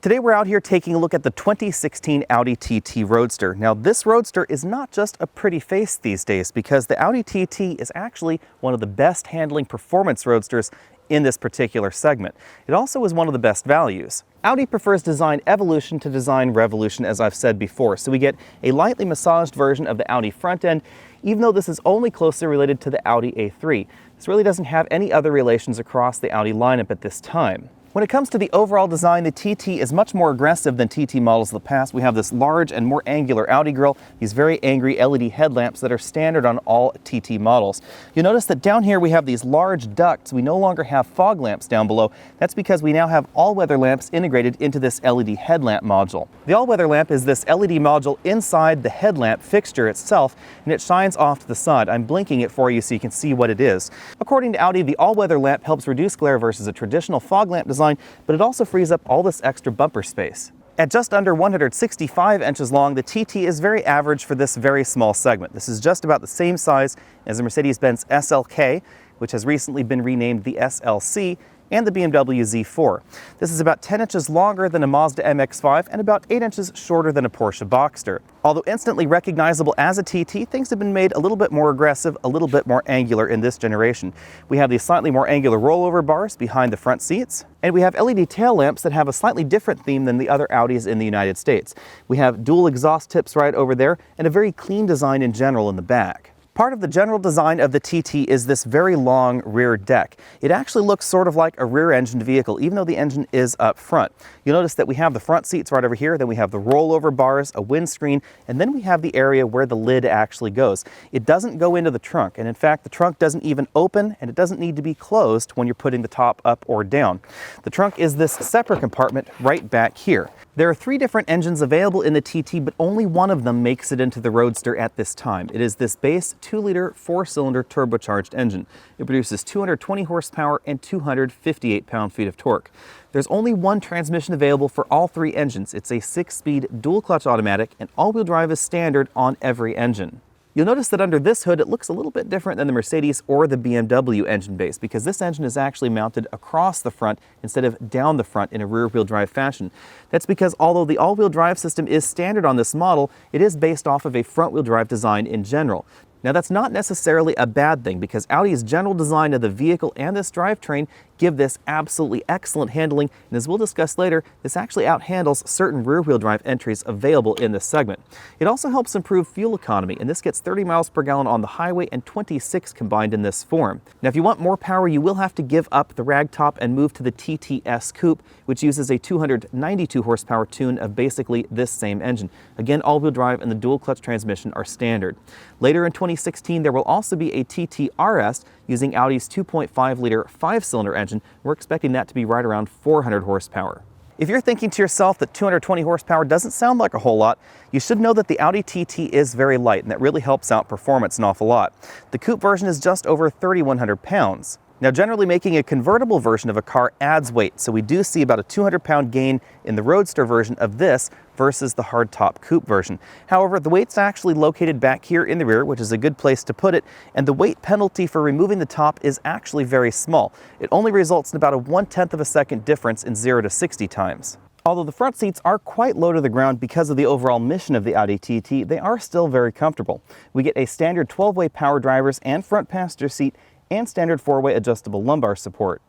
Today we're out here taking a look at the 2016 Audi TT Roadster. Now this Roadster is not just a pretty face these days, because the Audi TT is actually one of the best handling performance roadsters in this particular segment. It also is one of the best values. Audi prefers design evolution to design revolution, as I've said before, so we get a lightly massaged version of the Audi front end, even though this is only closely related to the Audi A3. This really doesn't have any other relations across the Audi lineup at this time. When it comes to the overall design, the TT is much more aggressive than TT models of the past. We have this large and more angular Audi grille, these very angry LED headlamps that are standard on all TT models. You'll notice that down here we have these large ducts. We no longer have fog lamps down below. That's because we now have all-weather lamps integrated into this LED headlamp module. The all-weather lamp is this LED module inside the headlamp fixture itself, and it shines off to the side. I'm blinking it for you so you can see what it is. According to Audi, the all-weather lamp helps reduce glare versus a traditional fog lamp design, but it also frees up all this extra bumper space. At just under 165 inches long, the TT is very average for this very small segment. This is just about the same size as the Mercedes-Benz SLK, which has recently been renamed the SLC, and the BMW Z4. This is about 10 inches longer than a Mazda MX-5 and about 8 inches shorter than a Porsche Boxster. Although instantly recognizable as a TT, things have been made a little bit more aggressive, a little bit more angular in this generation. We have these slightly more angular rollover bars behind the front seats, and we have LED tail lamps that have a slightly different theme than the other Audis in the United States. We have dual exhaust tips right over there and a very clean design in general in the back. Part of the general design of the TT is this very long rear deck. It actually looks sort of like a rear-engined vehicle, even though the engine is up front. You'll notice that we have the front seats right over here, then we have the rollover bars, a windscreen, and then we have the area where the lid actually goes. It doesn't go into the trunk, and in fact, the trunk doesn't even open, and it doesn't need to be closed when you're putting the top up or down. The trunk is this separate compartment right back here. There are 3 different engines available in the TT, but only one of them makes it into the Roadster at this time. It is this base 2-liter 4-cylinder turbocharged engine. It produces 220 horsepower and 258 pound-feet of torque. There's only one transmission available for all 3 engines. It's a 6-speed dual-clutch automatic, and all-wheel drive is standard on every engine. You'll notice that under this hood, it looks a little bit different than the Mercedes or the BMW engine base, because this engine is actually mounted across the front instead of down the front in a rear-wheel drive fashion. That's because although the all-wheel drive system is standard on this model, it is based off of a front-wheel drive design in general. Now that's not necessarily a bad thing, because Audi's general design of the vehicle and this drivetrain give this absolutely excellent handling, and as we'll discuss later, this actually outhandles certain rear-wheel drive entries available in this segment. It also helps improve fuel economy, and this gets 30 miles per gallon on the highway and 26 combined in this form. Now if you want more power, you will have to give up the ragtop and move to the TTS Coupe, which uses a 292 horsepower tune of basically this same engine. Again, all-wheel drive and the dual-clutch transmission are standard. Later in 2016, there will also be a TT RS using Audi's 2.5-liter 5-cylinder engine. We're expecting that to be right around 400 horsepower. If you're thinking to yourself that 220 horsepower doesn't sound like a whole lot, you should know that the Audi TT is very light, and that really helps out performance an awful lot. The coupe version is just over 3,100 pounds. Now, generally making a convertible version of a car adds weight, so we do see about a 200-pound gain in the Roadster version of this versus the hardtop coupe version. However, the weight's actually located back here in the rear, which is a good place to put it, and the weight penalty for removing the top is actually very small. It only results in about a 1/10 of a second difference in 0 to 60 times. Although the front seats are quite low to the ground because of the overall mission of the Audi TT, they are still very comfortable. We get a standard 12-way power drivers and front passenger seat, and standard 4-way adjustable lumbar support.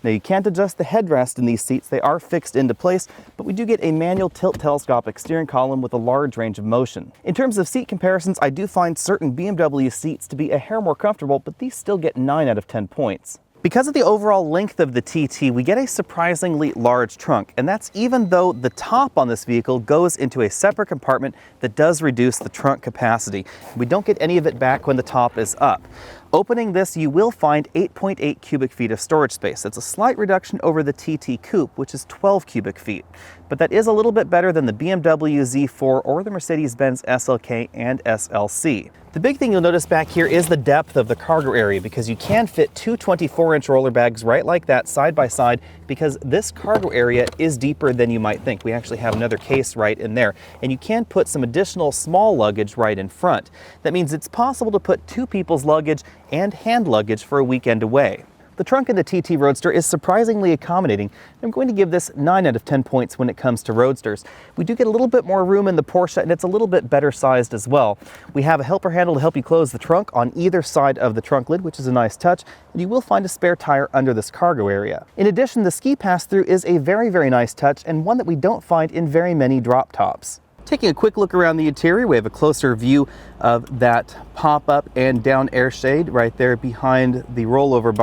Now, you can't adjust the headrest in these seats. They are fixed into place, but we do get a manual tilt telescopic steering column with a large range of motion. In terms of seat comparisons, I do find certain BMW seats to be a hair more comfortable, but these still get 9 out of 10 points. Because of the overall length of the TT, we get a surprisingly large trunk, and that's even though the top on this vehicle goes into a separate compartment that does reduce the trunk capacity. We don't get any of it back when the top is up. Opening this, you will find 8.8 cubic feet of storage space. That's a slight reduction over the TT Coupe, which is 12 cubic feet. But that is a little bit better than the BMW Z4 or the Mercedes-Benz SLK and SLC. The big thing you'll notice back here is the depth of the cargo area, because you can fit 2 24-inch roller bags right like that side by side, because this cargo area is deeper than you might think. We actually have another case right in there, and you can put some additional small luggage right in front. That means it's possible to put 2 people's luggage and hand luggage for a weekend away. The trunk in the TT Roadster is surprisingly accommodating. I'm going to give this 9 out of 10 points when it comes to Roadsters. We do get a little bit more room in the Porsche, and it's a little bit better sized as well. We have a helper handle to help you close the trunk on either side of the trunk lid, which is a nice touch, and you will find a spare tire under this cargo area. In addition, the ski pass-through is a very, very nice touch, and one that we don't find in very many drop tops. Taking a quick look around the interior, we have a closer view of that pop-up and down air shade right there behind the rollover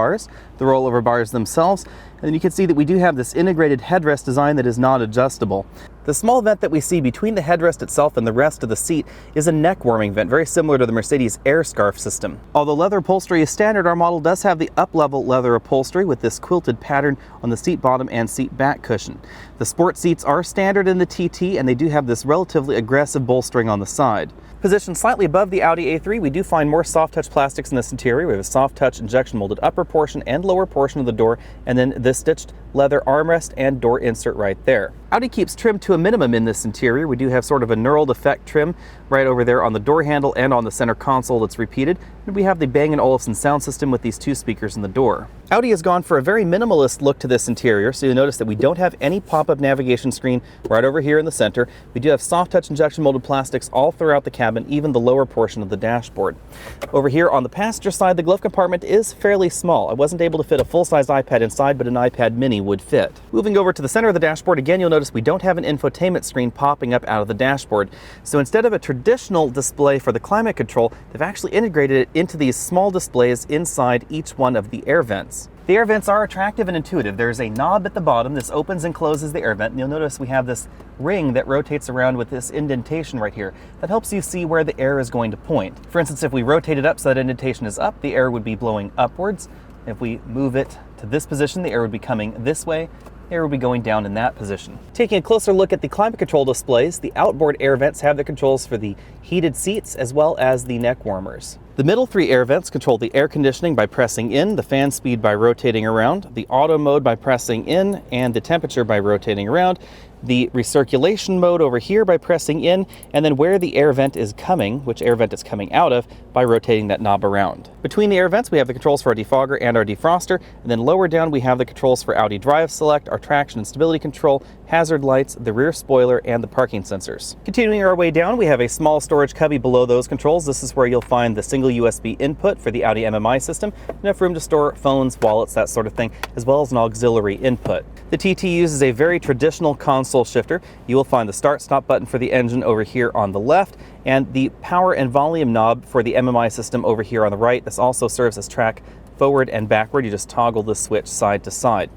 bars themselves. And then you can see that we do have this integrated headrest design that is not adjustable. The small vent that we see between the headrest itself and the rest of the seat is a neck warming vent, very similar to the Mercedes air scarf system. Although leather upholstery is standard, our model does have the up-level leather upholstery with this quilted pattern on the seat bottom and seat back cushion. The sport seats are standard in the TT, and they do have this relatively aggressive bolstering on the side. Positioned slightly above the Audi A3, we do find more soft touch plastics in this interior. We have a soft touch injection molded upper portion and lower portion of the door, and then this stitched leather armrest and door insert right there. Audi keeps trim to a minimum in this interior. We do have sort of a knurled effect trim right over there on the door handle and on the center console that's repeated. And we have the Bang & Olufsen sound system with these 2 speakers in the door. Audi has gone for a very minimalist look to this interior, so you'll notice that we don't have any pop-up navigation screen right over here in the center. We do have soft touch injection molded plastics all throughout the cabin, even the lower portion of the dashboard. Over here on the passenger side, the glove compartment is fairly small. I wasn't able to fit a full-size iPad inside, but an iPad mini would fit. Moving over to the center of the dashboard, again, you'll notice we don't have an infotainment screen popping up out of the dashboard. So instead of a traditional display for the climate control, they've actually integrated it into these small displays inside each one of the air vents. The air vents are attractive and intuitive. There's a knob at the bottom. This opens and closes the air vent. And you'll notice we have this ring that rotates around with this indentation right here that helps you see where the air is going to point. For instance, if we rotate it up so that indentation is up, the air would be blowing upwards. If we move it to this position, the air would be coming this way. The air will be going down in that position. Taking a closer look at the climate control displays, the outboard air vents have the controls for the heated seats as well as the neck warmers. The middle 3 air vents control the air conditioning by pressing in, the fan speed by rotating around, the auto mode by pressing in, and the temperature by rotating around. The recirculation mode over here by pressing in, and then where the air vent is coming, which air vent it's coming out of, by rotating that knob around. Between the air vents, we have the controls for our defogger and our defroster, and then lower down we have the controls for Audi Drive Select, our traction and stability control, hazard lights, the rear spoiler, and the parking sensors. Continuing our way down, we have a small storage cubby below those controls. This is where you'll find the single USB input for the Audi MMI system, enough room to store phones, wallets, that sort of thing, as well as an auxiliary input. The TT uses a very traditional console shifter. You will find the start-stop button for the engine over here on the left, and the power and volume knob for the MMI system over here on the right. This also serves as track forward and backward. You just toggle the switch side to side.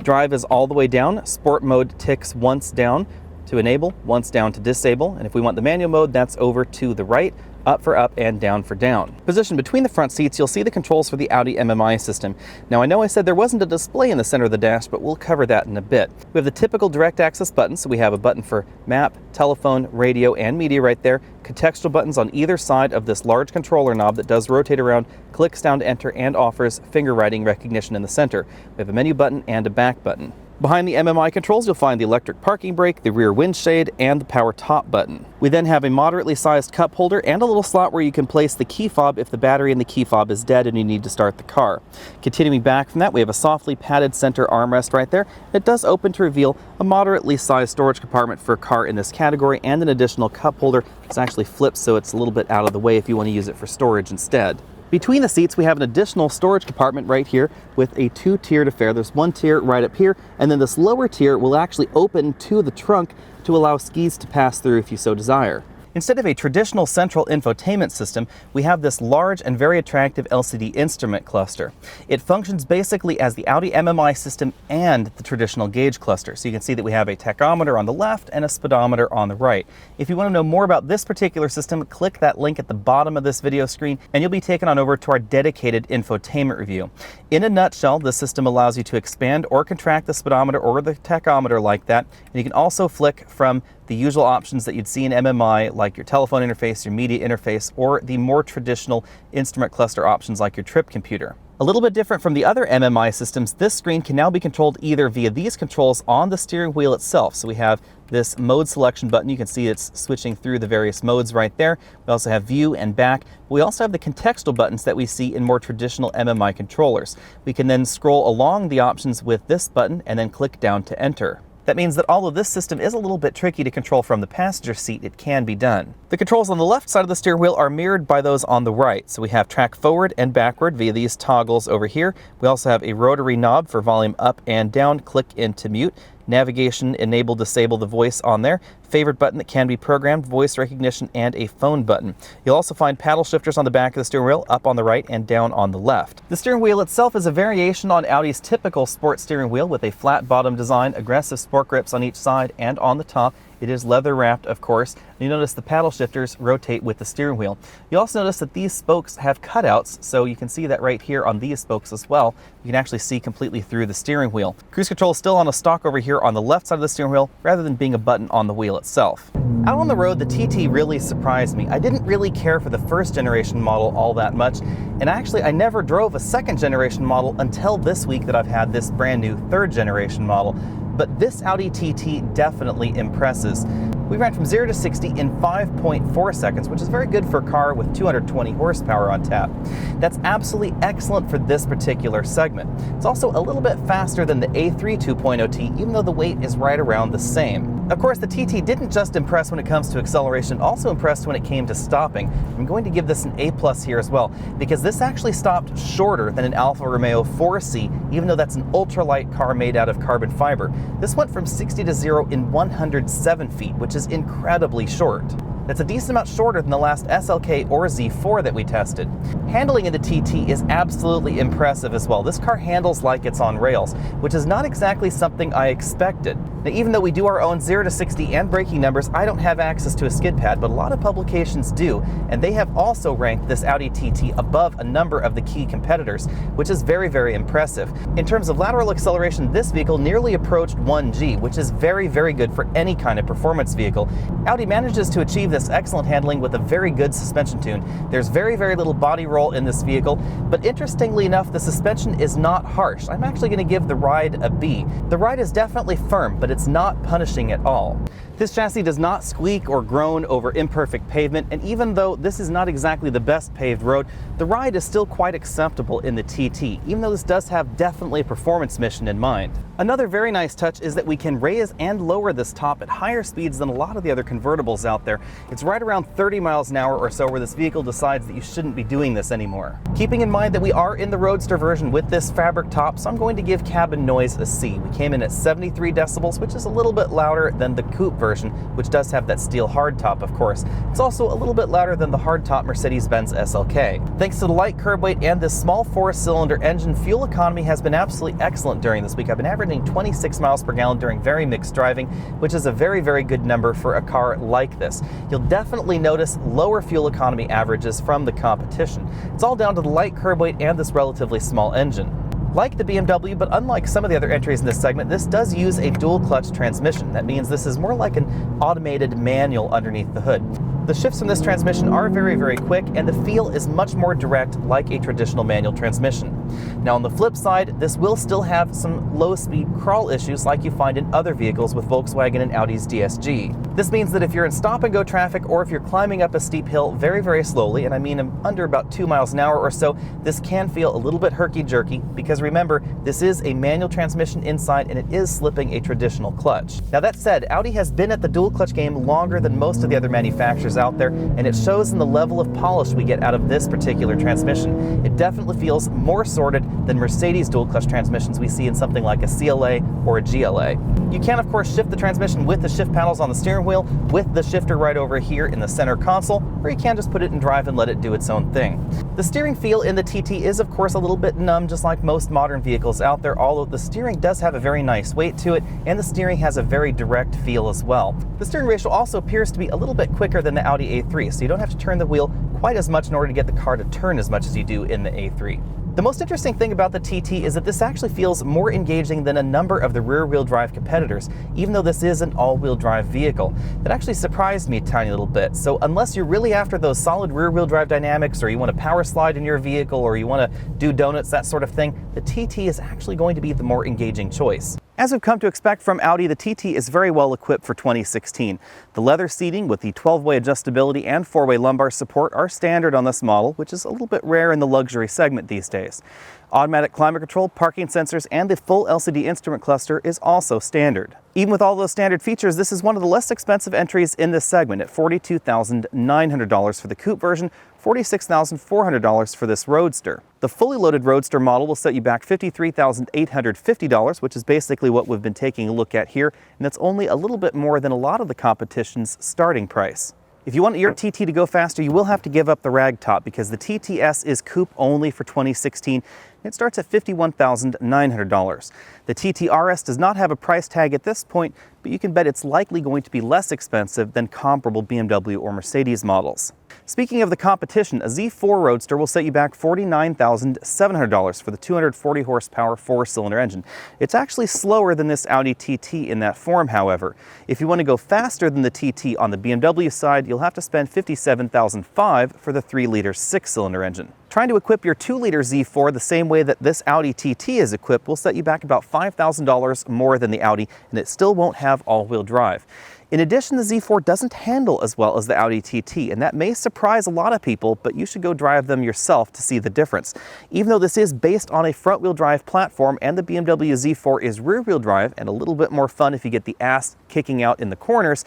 Drive is all the way down. Sport mode ticks once down to enable, once down to disable, and if we want the manual mode, that's over to the right. Up for up and down for down. Positioned between the front seats, you'll see the controls for the Audi MMI system. Now I know I said there wasn't a display in the center of the dash, but we'll cover that in a bit. We have the typical direct access buttons, so we have a button for map, telephone, radio, and media right there. Contextual buttons on either side of this large controller knob that does rotate around, clicks down to enter, and offers finger writing recognition in the center. We have a menu button and a back button. Behind the MMI controls, you'll find the electric parking brake, the rear windshield, and the power top button. We then have a moderately sized cup holder and a little slot where you can place the key fob if the battery in the key fob is dead and you need to start the car. Continuing back from that, we have a softly padded center armrest right there. It does open to reveal a moderately sized storage compartment for a car in this category, and an additional cup holder. It's actually flipped so it's a little bit out of the way if you want to use it for storage instead. Between the seats, we have an additional storage compartment right here with a 2-tiered affair. There's one tier right up here, and then this lower tier will actually open to the trunk to allow skis to pass through if you so desire. Instead of a traditional central infotainment system, we have this large and very attractive LCD instrument cluster. It functions basically as the Audi MMI system and the traditional gauge cluster. So you can see that we have a tachometer on the left and a speedometer on the right. If you want to know more about this particular system, click that link at the bottom of this video screen and you'll be taken on over to our dedicated infotainment review. In a nutshell, this system allows you to expand or contract the speedometer or the tachometer like that, and you can also flick from the usual options that you'd see in MMI, like your telephone interface, your media interface, or the more traditional instrument cluster options like your trip computer. A little bit different from the other MMI systems, this screen can now be controlled either via these controls on the steering wheel itself. So we have this mode selection button. You can see it's switching through the various modes right there. We also have view and back. We also have the contextual buttons that we see in more traditional MMI controllers. We can then scroll along the options with this button and then click down to enter. That means that although this system is a little bit tricky to control from the passenger seat, it can be done. The controls on the left side of the steering wheel are mirrored by those on the right. So we have track forward and backward via these toggles over here. We also have a rotary knob for volume up and down, click into mute. Navigation, enable, disable the voice on there. Favorite button that can be programmed, voice recognition, and a phone button. You'll also find paddle shifters on the back of the steering wheel, up on the right and down on the left. The steering wheel itself is a variation on Audi's typical sport steering wheel with a flat bottom design, aggressive sport grips on each side and on the top. It is leather wrapped, of course. You notice the paddle shifters rotate with the steering wheel. You also notice that these spokes have cutouts, so you can see that right here on these spokes as well. You can actually see completely through the steering wheel. Cruise control is still on a stalk over here on the left side of the steering wheel, rather than being a button on the wheel itself. Out on the road, the TT really surprised me. I didn't really care for the first generation model all that much, and actually I never drove a second generation model until this week that I've had this brand new third generation model. But this Audi TT definitely impresses. We ran from 0 to 60 in 5.4 seconds, which is very good for a car with 220 horsepower on tap. That's absolutely excellent for this particular segment. It's also a little bit faster than the A3 2.0T, even though the weight is right around the same. Of course, the TT didn't just impress when it comes to acceleration, also impressed when it came to stopping. I'm going to give this an A+ here as well, because this actually stopped shorter than an Alfa Romeo 4C, even though that's an ultralight car made out of carbon fiber. This went from 60 to 0 in 107 feet, which is incredibly short. That's a decent amount shorter than the last SLK or Z4 that we tested. Handling in the TT is absolutely impressive as well. This car handles like it's on rails, which is not exactly something I expected. Now, even though we do our own 0 to 60 and braking numbers, I don't have access to a skid pad, but a lot of publications do, and they have also ranked this Audi TT above a number of the key competitors, which is very, very impressive. In terms of lateral acceleration, this vehicle nearly approached 1G, which is very, very good for any kind of performance vehicle. Audi manages to achieve this excellent handling with a very good suspension tune. There's very, very little body roll in this vehicle, but interestingly enough, the suspension is not harsh. I'm actually going to give the ride a B. The ride is definitely firm, but it's not punishing at all. This chassis does not squeak or groan over imperfect pavement, and even though this is not exactly the best paved road, the ride is still quite acceptable in the TT, even though this does have definitely a performance mission in mind. Another very nice touch is that we can raise and lower this top at higher speeds than a lot of the other convertibles out there. It's right around 30 miles an hour or so where this vehicle decides that you shouldn't be doing this anymore. Keeping in mind that we are in the Roadster version with this fabric top, so I'm going to give cabin noise a C. We came in at 73 decibels, which is a little bit louder than the coupe version, which does have that steel hardtop, of course. It's also a little bit louder than the hardtop Mercedes-Benz SLK. Thanks to the light curb weight and this small 4-cylinder engine, fuel economy has been absolutely excellent during this week. I've been averaging 26 miles per gallon during very mixed driving, which is a very, very good number for a car like this. You'll definitely notice lower fuel economy averages from the competition. It's all down to the light curb weight and this relatively small engine. Like the BMW, but unlike some of the other entries in this segment, this does use a dual clutch transmission. That means this is more like an automated manual underneath the hood. The shifts from this transmission are very, very quick, and the feel is much more direct like a traditional manual transmission. Now on the flip side, this will still have some low-speed crawl issues like you find in other vehicles with Volkswagen and Audi's DSG. This means that if you're in stop-and-go traffic or if you're climbing up a steep hill very, very slowly, and I mean under about 2 miles an hour or so, this can feel a little bit herky-jerky because remember, this is a manual transmission inside and it is slipping a traditional clutch. Now that said, Audi has been at the dual clutch game longer than most of the other manufacturers out there, and it shows in the level of polish we get out of this particular transmission. It definitely feels more sorted than Mercedes dual clutch transmissions we see in something like a CLA or a GLA. You can of course shift the transmission with the shift paddles on the steering wheel with the shifter right over here in the center console, or you can just put it in drive and let it do its own thing. The steering feel in the TT is of course a little bit numb, just like most modern vehicles out there, although the steering does have a very nice weight to it, and the steering has a very direct feel as well. The steering ratio also appears to be a little bit quicker than the Audi A3, so you don't have to turn the wheel quite as much in order to get the car to turn as much as you do in the A3. The most interesting thing about the TT is that this actually feels more engaging than a number of the rear-wheel drive competitors, even though this is an all-wheel drive vehicle. That actually surprised me a tiny little bit. So unless you're really after those solid rear-wheel drive dynamics, or you want to power slide in your vehicle, or you want to do donuts, that sort of thing, the TT is actually going to be the more engaging choice. As we've come to expect from Audi, the TT is very well equipped for 2016. The leather seating with the 12-way adjustability and 4-way lumbar support are standard on this model, which is a little bit rare in the luxury segment these days. Automatic climate control, parking sensors, and the full LCD instrument cluster is also standard. Even with all those standard features, this is one of the less expensive entries in this segment at $42,900 for the coupe version, $46,400 for this Roadster. The fully loaded Roadster model will set you back $53,850, which is basically what we've been taking a look at here, and that's only a little bit more than a lot of the competition's starting price. If you want your TT to go faster, you will have to give up the ragtop because the TTS is coupe only for 2016. It starts at $51,900. The TTRS does not have a price tag at this point, but you can bet it's likely going to be less expensive than comparable BMW or Mercedes models. Speaking of the competition, a Z4 Roadster will set you back $49,700 for the 240 horsepower 4-cylinder engine. It's actually slower than this Audi TT in that form, however. If you want to go faster than the TT on the BMW side, you'll have to spend $57,500 for the 3-liter 6-cylinder engine. Trying to equip your 2-liter Z4 the same way that this Audi TT is equipped will set you back about $5,000 more than the Audi, and it still won't have all-wheel drive. In addition, the Z4 doesn't handle as well as the Audi TT, and that may surprise a lot of people, but you should go drive them yourself to see the difference. Even though this is based on a front-wheel drive platform and the BMW Z4 is rear-wheel drive and a little bit more fun if you get the ass kicking out in the corners,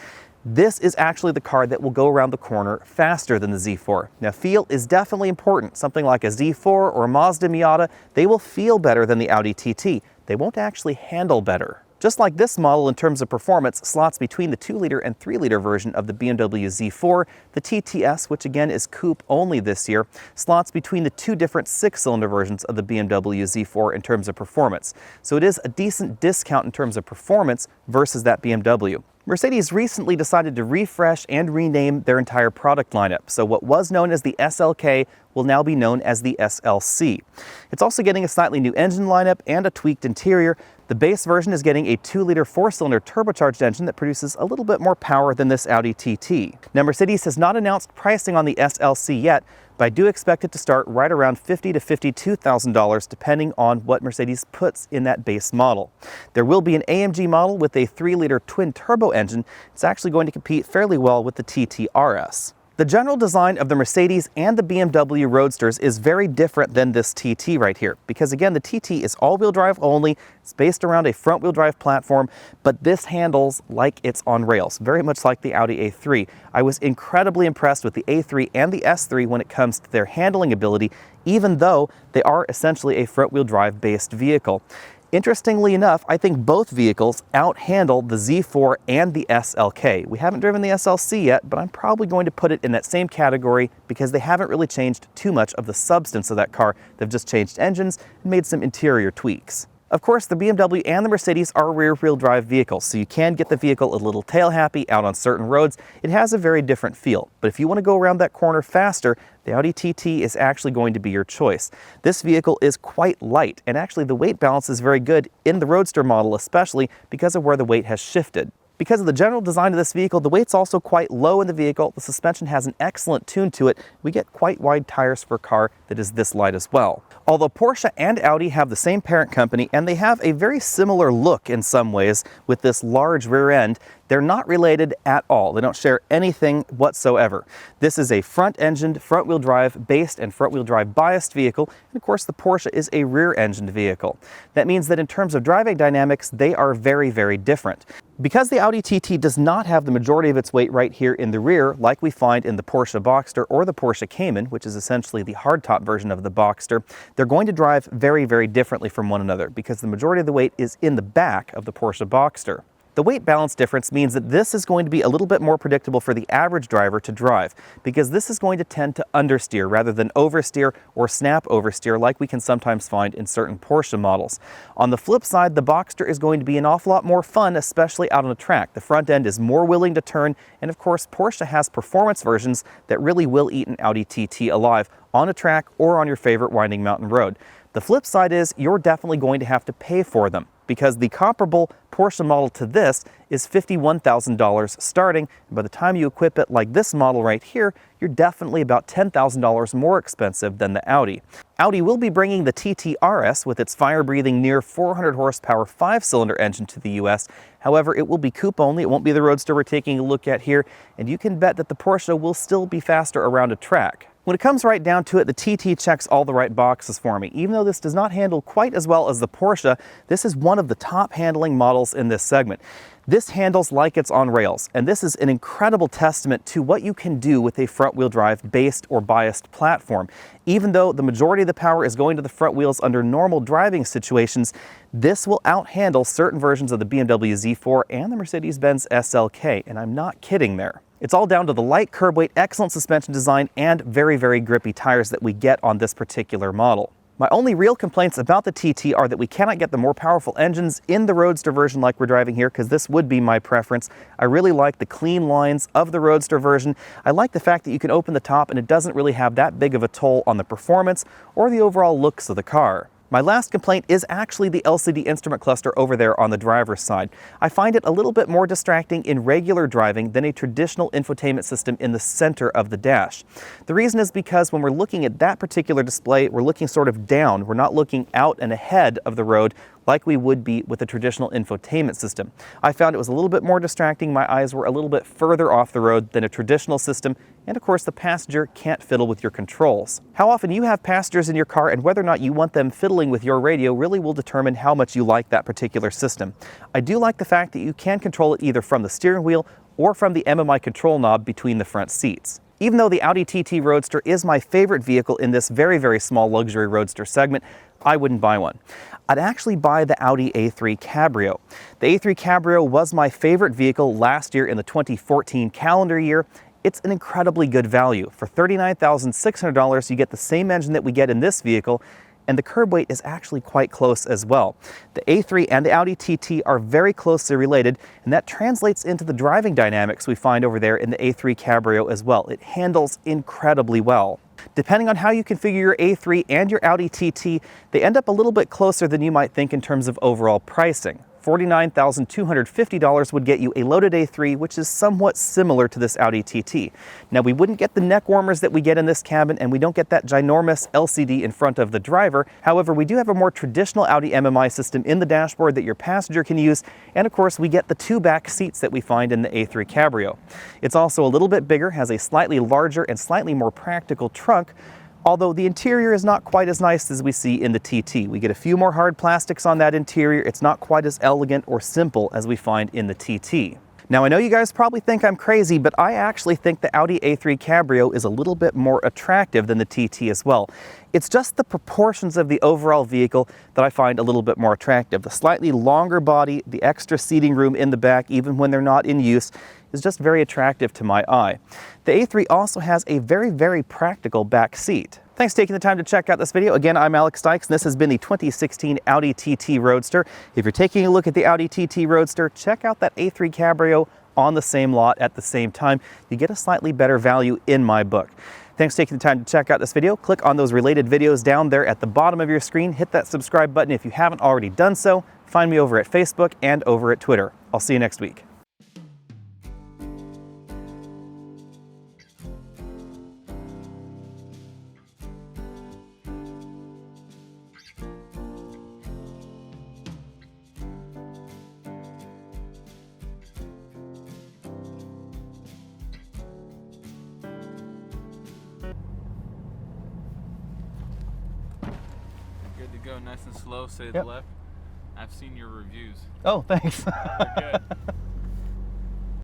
this is actually the car that will go around the corner faster than the Z4. Now, feel is definitely important. Something like a Z4 or a Mazda Miata, they will feel better than the Audi TT. They won't actually handle better. Just like this model in terms of performance slots between the 2-liter and 3-liter version of the BMW Z4, the TTS, which again is coupe only this year, slots between the 2 different 6-cylinder versions of the BMW Z4 in terms of performance. So it is a decent discount in terms of performance versus that BMW. Mercedes recently decided to refresh and rename their entire product lineup, so what was known as the SLK will now be known as the SLC. It's also getting a slightly new engine lineup and a tweaked interior. The base version is getting a 2-liter 4-cylinder turbocharged engine that produces a little bit more power than this Audi TT. Now, Mercedes has not announced pricing on the SLC yet, but I do expect it to start right around $50,000 to $52,000 depending on what Mercedes puts in that base model. There will be an AMG model with a 3-liter twin-turbo engine. It's actually going to compete fairly well with the TT RS. The general design of the Mercedes and the BMW Roadsters is very different than this TT right here, because again, the TT is all-wheel drive only. It's based around a front-wheel drive platform, but this handles like it's on rails, very much like the Audi A3. I was incredibly impressed with the A3 and the S3 when it comes to their handling ability, even though they are essentially a front-wheel drive based vehicle. Interestingly enough, I think both vehicles out-handle the Z4 and the SLK. We haven't driven the SLC yet, but I'm probably going to put it in that same category because they haven't really changed too much of the substance of that car. They've just changed engines and made some interior tweaks. Of course, the BMW and the Mercedes are rear-wheel drive vehicles, so you can get the vehicle a little tail-happy out on certain roads. It has a very different feel, but if you want to go around that corner faster, the Audi TT is actually going to be your choice. This vehicle is quite light, and actually the weight balance is very good in the Roadster model, especially because of where the weight has shifted. Because of the general design of this vehicle, the weight's also quite low in the vehicle. The suspension has an excellent tune to it. We get quite wide tires for a car that is this light as well. Although Porsche and Audi have the same parent company and they have a very similar look in some ways with this large rear end, they're not related at all. They don't share anything whatsoever. This is a front-engined, front-wheel drive based and front-wheel drive biased vehicle, and of course the Porsche is a rear-engined vehicle. That means that in terms of driving dynamics, they are very, very different. Because the Audi TT does not have the majority of its weight right here in the rear, like we find in the Porsche Boxster or the Porsche Cayman, which is essentially the hardtop version of the Boxster, they're going to drive very, very differently from one another because the majority of the weight is in the back of the Porsche Boxster. The weight balance difference means that this is going to be a little bit more predictable for the average driver to drive, because this is going to tend to understeer rather than oversteer or snap oversteer like we can sometimes find in certain Porsche models. On the flip side, the Boxster is going to be an awful lot more fun, especially out on a track. The front end is more willing to turn, and of course Porsche has performance versions that really will eat an Audi TT alive on a track or on your favorite winding mountain road. The flip side is you're definitely going to have to pay for them, because the comparable Porsche model to this is $51,000 starting, and by the time you equip it like this model right here, you're definitely about $10,000 more expensive than the Audi. Audi will be bringing the TT RS with its fire-breathing near 400 horsepower 5-cylinder engine to the US. However, it will be coupe only. It won't be the Roadster we're taking a look at here, and you can bet that the Porsche will still be faster around a track. When it comes right down to it, the TT checks all the right boxes for me. Even though this does not handle quite as well as the Porsche, this is one of the top handling models in this segment. This handles like it's on rails, and this is an incredible testament to what you can do with a front-wheel drive based or biased platform. Even though the majority of the power is going to the front wheels under normal driving situations, this will out-handle certain versions of the BMW Z4 and the Mercedes-Benz SLK, and I'm not kidding there. It's all down to the light curb weight, excellent suspension design, and very, very grippy tires that we get on this particular model. My only real complaints about the TT are that we cannot get the more powerful engines in the Roadster version like we're driving here, because this would be my preference. I really like the clean lines of the Roadster version. I like the fact that you can open the top and it doesn't really have that big of a toll on the performance or the overall looks of the car. My last complaint is actually the LCD instrument cluster over there on the driver's side. I find it a little bit more distracting in regular driving than a traditional infotainment system in the center of the dash. The reason is because when we're looking at that particular display, we're looking sort of down. We're not looking out and ahead of the road like we would be with a traditional infotainment system. I found it was a little bit more distracting. My eyes were a little bit further off the road than a traditional system, and of course the passenger can't fiddle with your controls. How often you have passengers in your car and whether or not you want them fiddling with your radio really will determine how much you like that particular system. I do like the fact that you can control it either from the steering wheel or from the MMI control knob between the front seats. Even though the Audi TT Roadster is my favorite vehicle in this very, very small luxury roadster segment, I wouldn't buy one. I'd actually buy the Audi A3 Cabrio. The A3 Cabrio was my favorite vehicle last year in the 2014 calendar year. It's an incredibly good value. For $39,600, you get the same engine that we get in this vehicle, and the curb weight is actually quite close as well. The A3 and the Audi TT are very closely related, and that translates into the driving dynamics we find over there in the A3 Cabrio as well. It handles incredibly well. Depending on how you configure your A3 and your Audi TT, they end up a little bit closer than you might think in terms of overall pricing. $49,250 would get you a loaded A3, which is somewhat similar to this Audi TT. Now, we wouldn't get the neck warmers that we get in this cabin, and we don't get that ginormous LCD in front of the driver. However, we do have a more traditional Audi MMI system in the dashboard that your passenger can use, and of course, we get the two back seats that we find in the A3 Cabrio. It's also a little bit bigger, has a slightly larger and slightly more practical trunk, although the interior is not quite as nice as we see in the TT. We get a few more hard plastics on that interior. It's not quite as elegant or simple as we find in the TT. Now, I know you guys probably think I'm crazy, but I actually think the Audi A3 Cabrio is a little bit more attractive than the TT as well. It's just the proportions of the overall vehicle that I find a little bit more attractive. The slightly longer body, the extra seating room in the back, even when they're not in use, is just very attractive to my eye. The A3 also has a very, very practical back seat. Thanks for taking the time to check out this video. Again, I'm Alex Dykes, and this has been the 2016 Audi TT Roadster. If you're taking a look at the Audi TT Roadster, check out that A3 Cabrio on the same lot at the same time. You get a slightly better value in my book. Thanks for taking the time to check out this video. Click on those related videos down there at the bottom of your screen. Hit that subscribe button if you haven't already done so. Find me over at Facebook and over at Twitter. I'll see you next week. Good to go, nice and slow, say the left. I've seen your reviews. Oh, thanks. They're good.